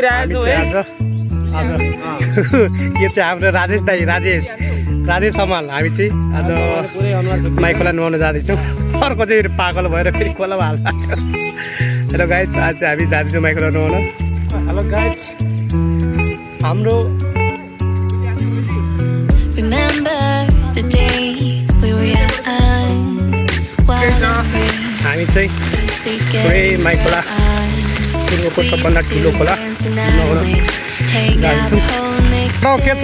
यो चाहिँ हाम्रो राजेश दाई राजेश समाल हामी चाहिँ आज माइकोला नुहाउन जाँदैछौँ। अर्को चाहिँ पागल भएर फेरि खोला हाल्छ। हेलो गाइज, आज चाहिँ हामी जाँदैछौँ माइकोला नुहाउन। हेलो गाइज, हाम्रो हामी चाहिँ माइकोला पूर्वको सबभन्दा ठुलो खोला नुहाउन जाँदैछौँ। के छ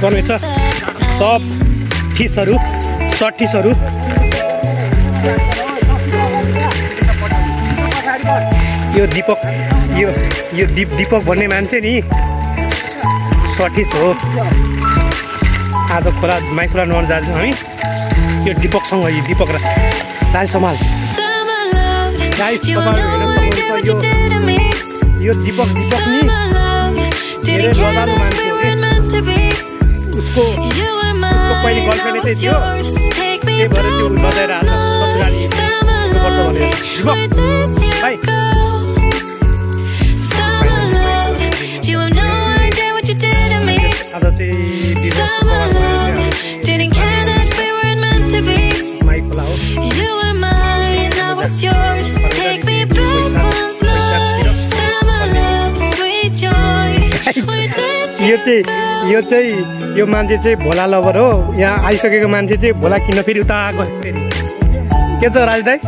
गर्नुहुन्छ सब ठिसहरू सठिसहरू यो दिपक यो दिपक भन्ने मान्छे नि सठिस हो। आज खोला माइकोला नुहाउन जान्छौँ हामी। यो दिपकसँग यो दिपक र राज समाल यो दिपक नि धेरै लडालु मान्छे हो। उसको पहिले गर्लफ्रेन्ड चाहिँ थियो, त्यही भएर चाहिँ ऊ बजाएर आज ससुराली गर्छ भनेर। दिपक भाइ आज चाहिँ माइकोला हो। यो मान्छे चाहिँ भोला लभर हो। यहाँ आइसकेको मान्छे चाहिँ भोला किन्न फेरि उता आएको फेरि। के छ राज दाई?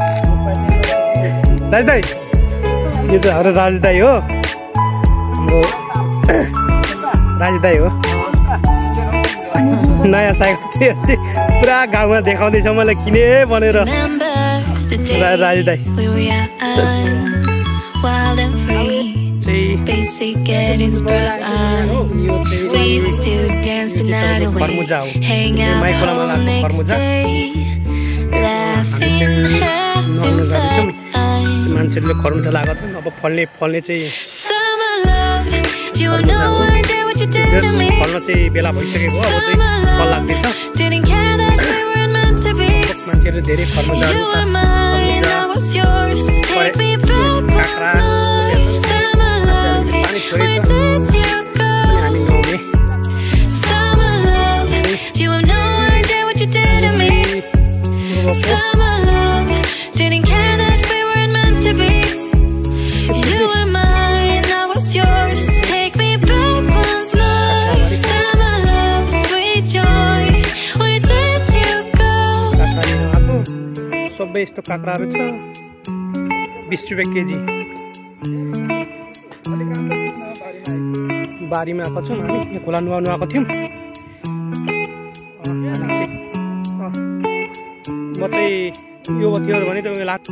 यो चाहिँ हाम्रो राज दाई हो। राज दाई हो। नयाँ साइकल चाहिँ पुरा गाउँमा देखाउँदैछ मलाई किने भनेर। राज दाई खरमुजा हो। माइकोलामा लाग्ने खरमुजा मान्छेहरूले खरमुजा लगाएको छ। अब फल्ने चाहिँ फल्न चाहिँ बेला भइसकेको हो। अब चाहिँ फल लाग्दैछ। मान्छेहरूले धेरै खरमुजाहरू काँक्रा सबै यस्तो काँक्राहरू छ। 20 रुपियाँ केजी। बारीमा आएको छौँ हामी। यहाँ खोला नुहाउनु आएको थियौँ। म चाहिँ यो थियो भने त लाग्छ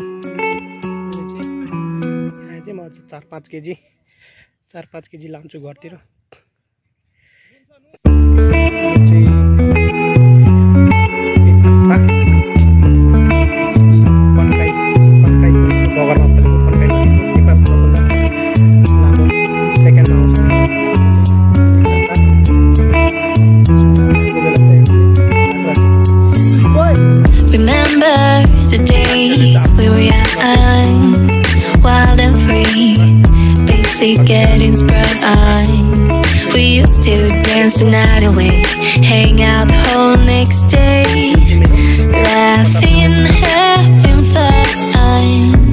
चाहिँ म 4-5 केजी लान्छु घरतिर। Getting sprung on. We used to dance the night away, hang out the whole next day, laughing, having fun.